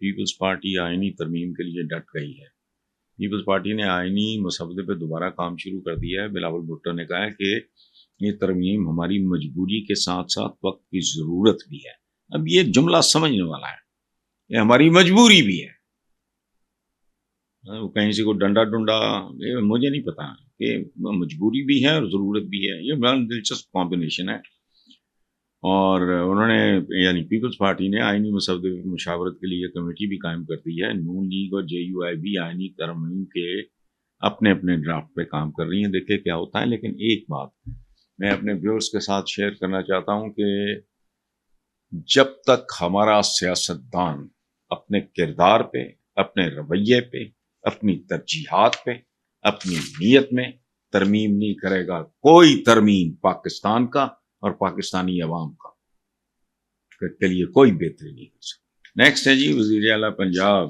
Peoples party آئینی ترمیم کے لیے ڈٹ گئی ہے۔ پیپلز پارٹی نے آئینی مسودے پہ دوبارہ کام شروع کر دیا ہے۔ بلاول بھٹو نے کہا ہے کہ یہ ترمیم ہماری مجبوری کے ساتھ ساتھ وقت کی ضرورت بھی ہے۔ اب یہ جملہ سمجھنے والا ہے، یہ ہماری مجبوری بھی ہے۔ کہیں سے کوئی ڈنڈا ڈنڈا مجھے نہیں پتا کہ مجبوری بھی ہے اور ضرورت بھی ہے، یہ بڑا دلچسپ کمبینیشن ہے۔ اور انہوں نے یعنی پیپلز پارٹی نے آئینی مسودے کی مشاورت کے لیے کمیٹی بھی قائم کر دی ہے۔ نون لیگ اور جے یو آئی بھی آئینی ترمیم کے اپنے اپنے ڈرافٹ پہ کام کر رہی ہیں، دیکھیں کیا ہوتا ہے۔ لیکن ایک بات میں اپنے ویورز کے ساتھ شیئر کرنا چاہتا ہوں کہ جب تک ہمارا سیاستدان اپنے کردار پہ، اپنے رویے پہ، اپنی ترجیحات پہ، اپنی نیت میں ترمیم نہیں کرے گا، کوئی ترمیم پاکستان کا اور پاکستانی عوام کا کے لیے کوئی بہتری نہیں کر سکتا۔ نیکسٹ ہے جی وزیر اعلیٰ پنجاب،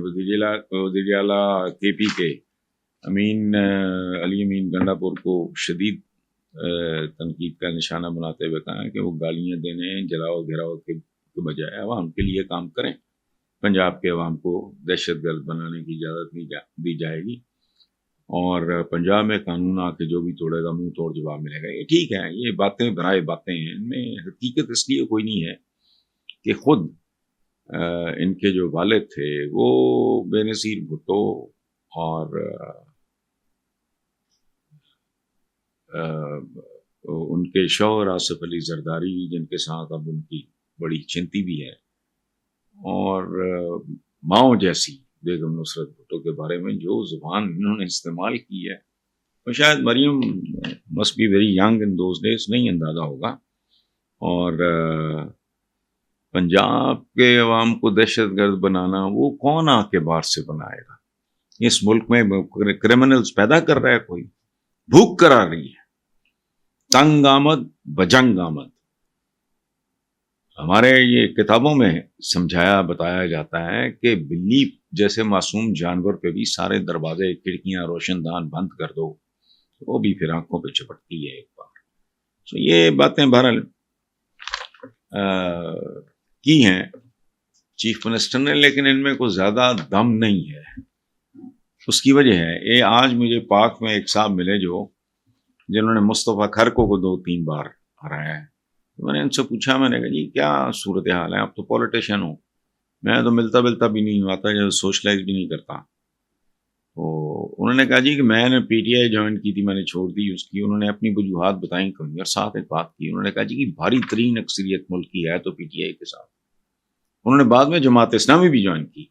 وزیر اعلیٰ کے پی کے علی امین گنڈا پور کو شدید تنقید کا نشانہ بناتے ہوئے کہا کہ وہ گالیاں دینے، جلاؤ گھراؤ کے بجائے عوام کے لیے کام کریں۔ پنجاب کے عوام کو دہشت گرد بنانے کی اجازت نہیں دی جائے گی، اور پنجاب میں قانون آ کے جو بھی توڑے گا منہ توڑ جواب ملے گا۔ یہ ٹھیک ہے، یہ باتیں برائے باتیں ہیں، ان میں حقیقت اس لیے کوئی نہیں ہے کہ خود ان کے جو والد تھے وہ بے نظیر بھٹو اور ان کے شوہر آصف علی زرداری، جن کے ساتھ اب ان کی بڑی چنتی بھی ہے، اور ماؤں جیسی بیگم نصرت بھٹو کے بارے میں جو زبان انہوں نے استعمال کی ہے، اور شاید Maryam must be very young in those days, نہیں اندازہ ہوگا۔ اور پنجاب کے عوام کو دہشت گرد بنانا وہ کون آ کے باہر سے بنائے گا؟ اس ملک میں کرمنلز پیدا کر رہا ہے کوئی، بھوک کرا رہی ہے، تنگ آمد بجنگ آمد۔ ہمارے یہ کتابوں میں سمجھایا بتایا جاتا ہے کہ بلی جیسے معصوم جانور پہ بھی سارے دروازے کھڑکیاں روشن دان بند کر دو، وہ بھی پھر آنکھوں پہ چپٹتی ہے ایک بار۔ تو یہ باتیں بہرحال کی ہیں چیف منسٹر نے، لیکن ان میں کوئی زیادہ دم نہیں ہے۔ اس کی وجہ ہے یہ، آج مجھے پاک میں ایک صاحب ملے جنہوں نے مصطفیٰ کھرکو کو 2-3 بار ہرایا ہے۔ میں نے ان سے پوچھا، میں نے کہا جی کیا صورتحال ہے، آپ تو پولیٹیشین ہو، میں تو ملتا بھی نہیں آتا، جو سوشلائز بھی نہیں کرتا۔ تو انہوں نے کہا جی کہ میں نے پی ٹی آئی جوائن کی تھی، میں نے چھوڑ دی اس کی۔ انہوں نے اپنی وجوہات بتائیں کہیں، اور ساتھ ایک بات کی، انہوں نے کہا جی کہ بھاری ترین اکثریت ملک کی ہے تو پی ٹی آئی کے ساتھ۔ انہوں نے بعد میں جماعت اسلامی بھی جوائن کی،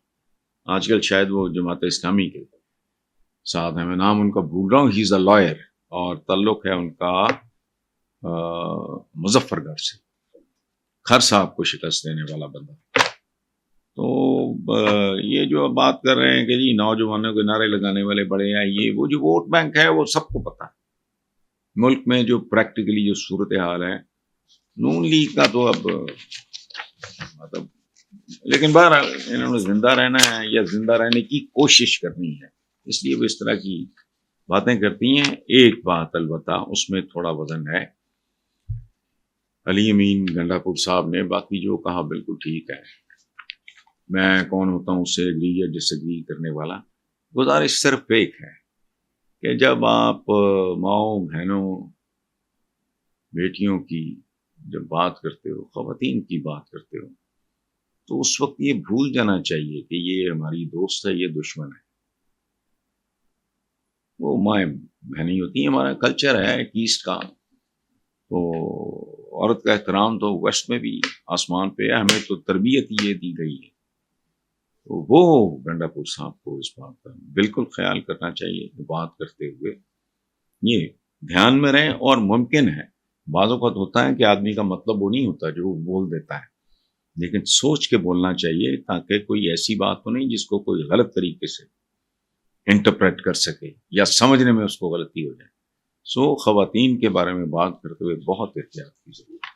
آج کل شاید وہ جماعت اسلامی کے ساتھ ہیں، میں نام ان کا بھول رہا ہوں، ہی از اے لائر، اور تعلق ہے ان کا مظفر گڑھ سے، خر صاحب کو شکست دینے والا بندہ۔ تو یہ جو بات کر رہے ہیں کہ جی نوجوانوں کے نعرے لگانے والے بڑے ہیں، یہ وہ جو ووٹ بینک ہے وہ سب کو پتا ہے ملک میں جو پریکٹیکلی جو صورتحال ہے۔ نون لیگ کا تو اب مطلب، لیکن بہرحال انہوں نے زندہ رہنا ہے یا زندہ رہنے کی کوشش کرنی ہے، اس لیے وہ اس طرح کی باتیں کرتی ہیں۔ ایک بات البتہ اس میں تھوڑا وزن ہے، علی امین گنڈا پور صاحب نے باقی جو کہا بالکل ٹھیک ہے، میں کون ہوتا ہوں اس سے ایگری یا ڈس ایگری کرنے والا۔ گزارش صرف ایک ہے کہ جب آپ ماؤں بہنوں بیٹیوں کی جب بات کرتے ہو، خواتین کی بات کرتے ہو، تو اس وقت یہ بھول جانا چاہیے کہ یہ ہماری دوست ہے، یہ دشمن ہے۔ وہ مائیں بہنیں ہوتی ہیں، ہمارا کلچر ہے ایسٹ کا، تو عورت کا احترام تو ویسٹ میں بھی آسمان پہ ہے، ہمیں تو تربیت یہ دی گئی ہے۔ تو وہ گنڈا پور صاحب کو اس بات کا بالکل خیال کرنا چاہیے کہ بات کرتے ہوئے یہ دھیان میں رہیں، اور ممکن ہے بعض اوقات ہوتا ہے کہ آدمی کا مطلب وہ نہیں ہوتا جو وہ بول دیتا ہے، لیکن سوچ کے بولنا چاہیے تاکہ کوئی ایسی بات تو نہیں جس کو کوئی غلط طریقے سے انٹرپریٹ کر سکے یا سمجھنے میں اس کو غلطی ہو جائے۔ خواتین کے بارے میں بات کرتے ہوئے بہت احتیاط کی ضرورت ہے۔